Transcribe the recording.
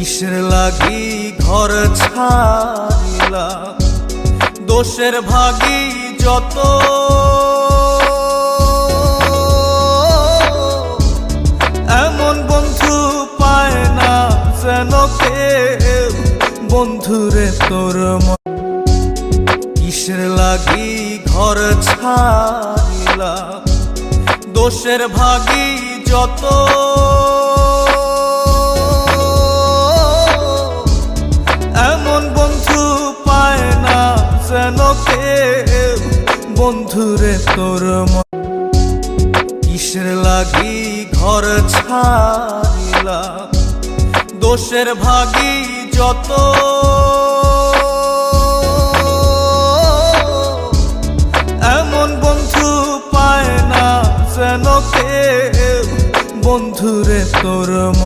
কিসের লাগি ঘর ছাড়িলা, দোষের ভাগী যত। এমন বন্ধু পায় না যেন কেউ, বন্ধুরে তোর কিসের লাগি ঘর ছাড়িলা, দোষের ভাগী যত। এমন বন্ধু পায় না যেন কেউ, বন্ধুরে তোর কিসের লাগি ঘর ছাড়িলা, দোষের ভাগী যত। এমন বন্ধু পায় না যেন কেউ, বন্ধুরে তোর।